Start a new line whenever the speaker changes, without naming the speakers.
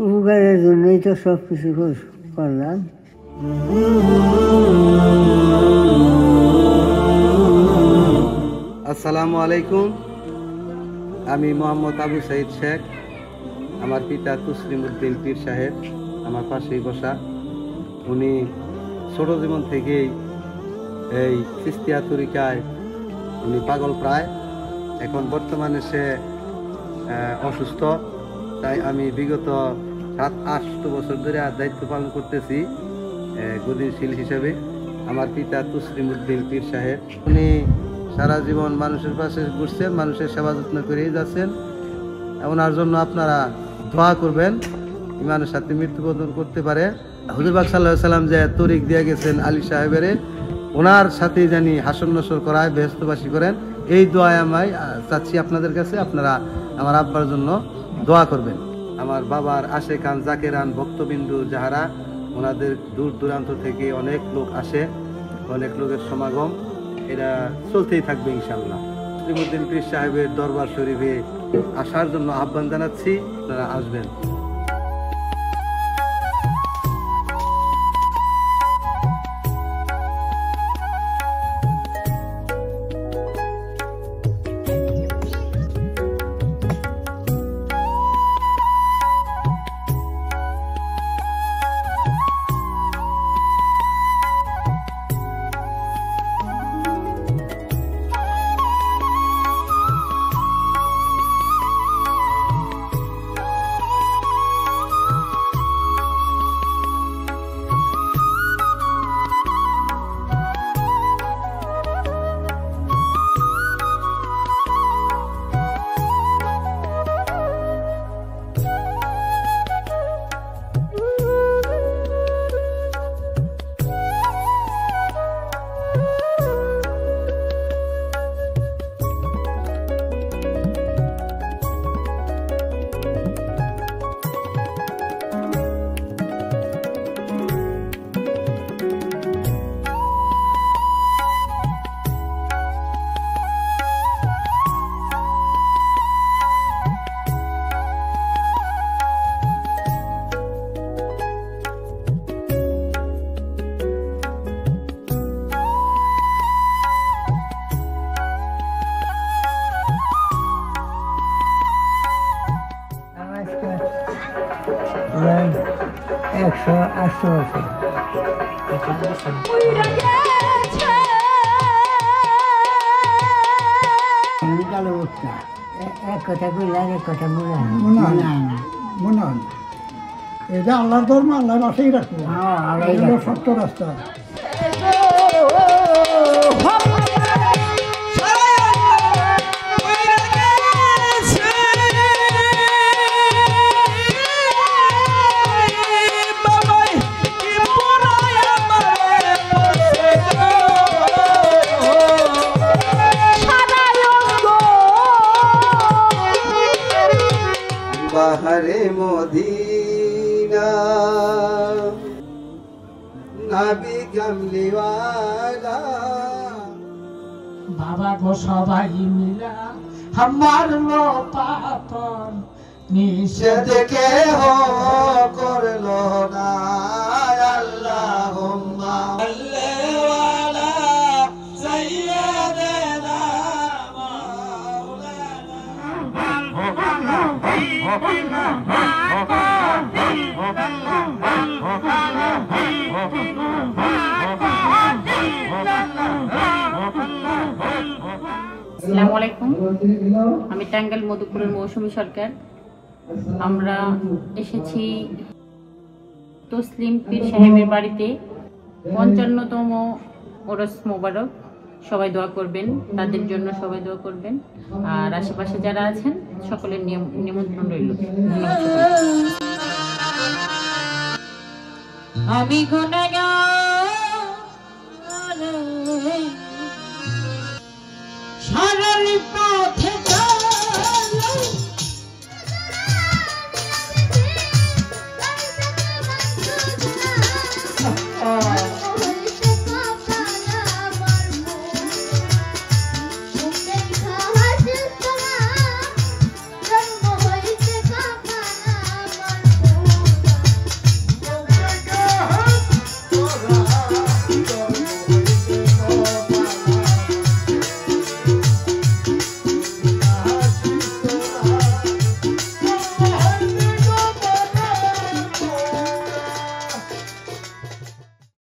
উপকারের জন্যই তো সব কিছু করলাম।
আসসালামু আলাইকুম, আমি মোহাম্মদ আবু সাইদ শেখ। আমার পিতা তসলিম উদ্দিন পীর সাহেব আমার পাশেই বসা। উনি ছোট জীবন থেকেই এই চিস্তিয়া তরিকায় উনি পাগল প্রায়। এখন বর্তমানে সে অসুস্থ, তাই আমি বিগত 7-8 বছর ধরে দায়িত্ব পালন করতেছি গদিশীল হিসেবে। আমার পিতা তসলিম উদ্দিন পীর সাহেব, উনি সারা জীবন মানুষের পাশে ঘুরছেন, মানুষের সেবা যত্ন করেই যাচ্ছেন। ওনার জন্য আপনারা দোয়া করবেন, ইমানের সাথে মৃত্যুবরণ করতে পারে। হুজুর পাক সাল্লাল্লাহু আলাইহি সাল্লাম যে তরিক দিয়ে গেছেন আলী সাহেবের, ওনার সাথে জানি হাসন নসর করায়, বেহেশতবাসী করেন, এই দোয়ায় আমি চাচ্ছি আপনাদের কাছে। আপনারা আমার আব্বার জন্য দোয়া করবেন। আমার বাবার আশেকান জাকেরান ভক্তবিন্দু যাহারা, ওনাদের দূর দূরান্ত থেকে অনেক লোক আসে, অনেক লোকের সমাগম, এরা চলতেই থাকবে ইনশাল্লাহ। তসলিমউদ্দিন পীর সাহেবের দরবার শরীফে আসার জন্য আহ্বান জানাচ্ছি, আপনারা আসবেন।
এক কথা বললে এক কথা মনে
হয় না। এটা আল্লাহর ধর্ম, আল্লাহ বাসাই রাখবো, সত্য রাস্তা।
বাহারে মদিনা নবী কামলিওয়ালা,
বাবা গো সবাই মিলা আমার লো পাপন নিষেধ
কেহ করলো না। আল্লাহুম্মা সাল্লি আলা সাইয়্যিদিনা
আসসালামু আলাইকুম, আমি টাঙ্গাইল মধুপুরের মৌসুমী সরকার। আমরা এসেছি তসলিম পীর সাহেবের বাড়িতে 55তম ওরস মোবারক। সবাই দোয়া করবেন, তাদের জন্য সবাই দোয়া করবেন। আর আশেপাশে যারা আছেন সকলের নিমন্ত্রণ রইল।
আমি গুনাহগার